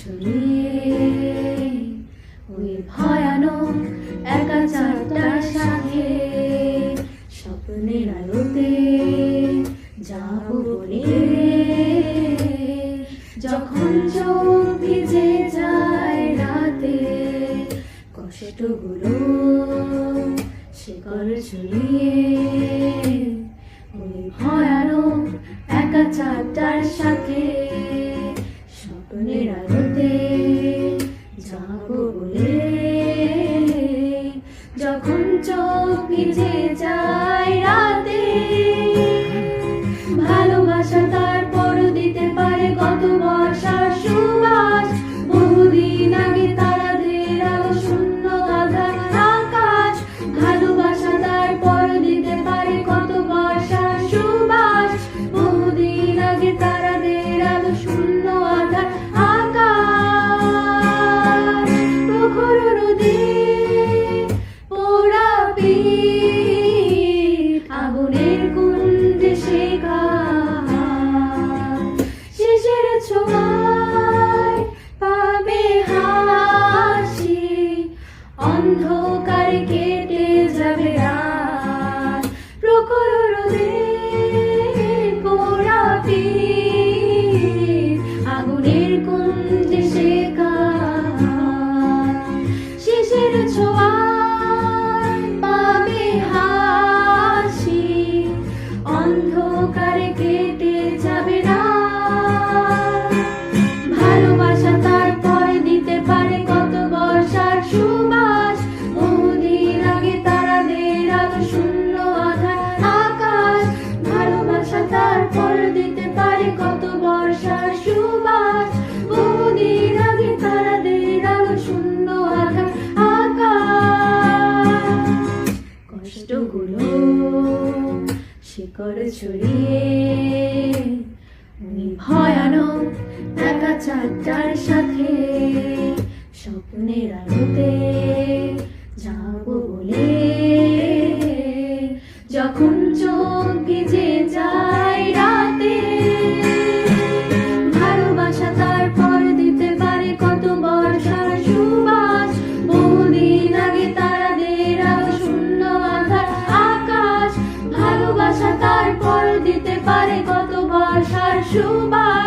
ছড়িয়ে ওই ভয়ানক একা চারটার সাথে স্বপ্নের আলোতে যাব বলে যখন চোখ ভিজে যায় রাতে কষ্টগুলো শিকড় ছড়িয়ে ওই ভয়ানক একা চারটার সাথে স্বপ্নের আলোতে যাব বলে যখন চোখ ভিজে যায় রাতে ভালোবাসা তারপর দিতে পারে কত বর্ষার সুবাস বহুদিন আগে তারাদের আলো শূন্য আধার আকাশ ভালোবাসা তারপর দিতে পারে কত বর্ষার সুবাস বহুদিন আগে তারাদের আলো শূন্য আধার আকাশ প্রখর রোদে পোড়া পিঠ আগুনের কুণ্ডে শেখা শেষের ছোঁয়ায় পাবে হাসি অন্ধকারে কেটে যাবে রাত প্রখর রোদে পোড়া পিঠ আগুনের কুণ্ডে শেখা শেষের ছোঁয়ায় পাবে হাসি অন্ধকারে কেটে যাবে রাত ভালোবাসা তারপর দিতে পারে কত বর্ষার সুবাস বহুদিন আগে তারাদের আলো শূন্য আধার আকাশ ভালোবাসা তারপর দিতে পারে কত বর্ষার সুবাস বহুদিন আগে তারাদের আলো শূন্য আধার আকাশ কষ্টগুলো শিকড় ছড়িয়ে ওই ভয়ানক একা চারটার সাথে স্বপ্নের আলোতে যাব বলে যখন চোখ ভিজে যায় রাতে ভালোবাসা তারপর দিতে পারে কত বর্ষার সুবাস বহুদিন আগে তারাদের আলো শূন্য আধার আকাশ ভালোবাসা তারপর দিতে পারে কত বর্ষার সুবাস